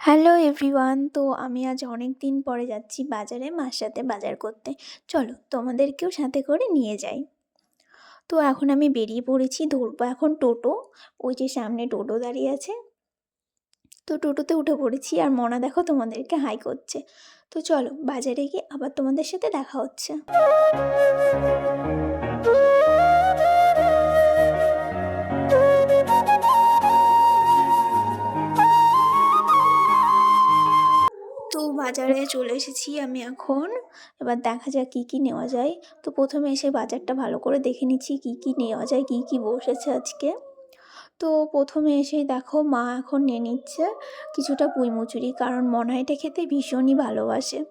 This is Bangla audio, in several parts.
হ্যালো এভরিওয়ান, তো আমি আজ অনেক দিন পরে যাচ্ছি বাজারে মার সাথে বাজার করতে। চলো তোমাদেরকেও সাথে করে নিয়ে যাই। তো এখন আমি বেরিয়ে পড়েছি, ধরবো এখন টোটো। ওই যে সামনে টোটো দাঁড়িয়ে আছে, তো টোটোতে উঠে পড়েছি। আর মনা দেখো তোমাদেরকে হাই করছে। তো চলো বাজারে গিয়ে আবার তোমাদের সাথে দেখা হচ্ছে। তো বাজারে চলে এসেছি আমি এখন। এবার দেখা যাক কী কী নেওয়া যায়। তো প্রথমে এসে বাজারটা ভালো করে দেখে নিচ্ছি কী কী নেওয়া যায়, কী কী বসেছে আজকে। তো প্রথমে এসেই দেখো মা এখন নিয়ে নিচ্ছে কিছুটা পুঁই মুচুরি, কারণ মনা এটা খেতে ভীষণই ভালোবাসে।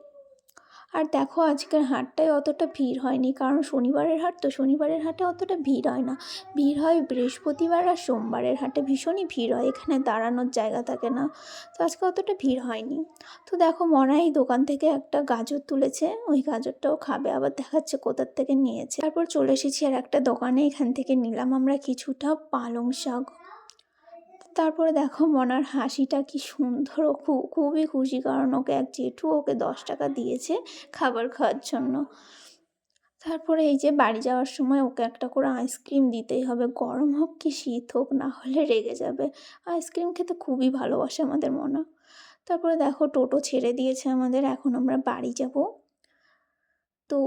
আর দেখো আজকের হাটটায় অতটা ভিড় হয়নি, কারণ শনিবারের হাট, তো শনিবারের হাটে অতটা ভিড় হয় না। ভিড় হয় বৃহস্পতিবার আর সোমবারের হাটে, ভীষণই ভিড় হয়, এখানে দাঁড়ানোর জায়গা থাকে না। তো আজকে অতটা ভিড় হয়নি। তো দেখো মনা এই দোকান থেকে একটা গাজর তুলেছে, ওই গাজরটাও খাবে, আবার দেখাচ্ছে কোথার থেকে নিয়েছে। তারপর চলে এসেছি আর একটা দোকানে, এখান থেকে নিলাম আমরা কিছুটা পালং শাক। তারপরে দেখো মনার হাসিটা কি সুন্দর, ও খুবই খুশি, কারণ ওকে এক জেঠু ওকে 10 টাকা দিয়েছে খাবার খাওয়ার জন্য। তারপরে এই যে বাড়ি যাওয়ার সময় ওকে একটা করে আইসক্রিম দিতেই হবে, গরম হোক কি শীত হোক, না হলে রেগে যাবে। আইসক্রিম খেতে খুবই ভালোবাসে আমাদের মনা। তারপরে দেখো টোটো ছেড়ে দিয়েছে আমাদের, এখন আমরা বাড়ি যাব। তো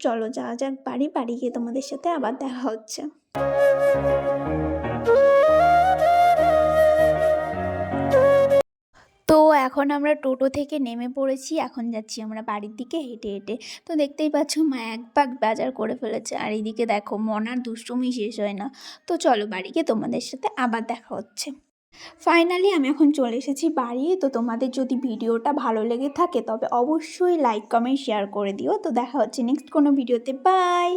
চলো যাওয়া যাক বাড়ি, বাড়ি গিয়ে তোমাদের সাথে আবার দেখা হচ্ছে। তো এখন আমরা টোটো থেকে নেমে পড়েছি, এখন যাচ্ছি আমরা বাড়ির দিকে হেঁটে হেঁটে। তো দেখতেই পাচ্ছ মা এক পাক বাজার করে ফেলেছে, আর এইদিকে দেখো মনার দুষ্টুমি শেষ হয় না। তো চলো বাড়ি গিয়ে তোমাদের সাথে আবার দেখা হচ্ছে। ফাইনালি আমি এখন চলে এসেছি বাড়ি। তো তোমাদের যদি ভিডিওটা ভালো লেগে থাকে তবে অবশ্যই লাইক কমেন্ট শেয়ার করে দিও। তো দেখা হচ্ছে নেক্সট কোনো ভিডিওতে, বাই।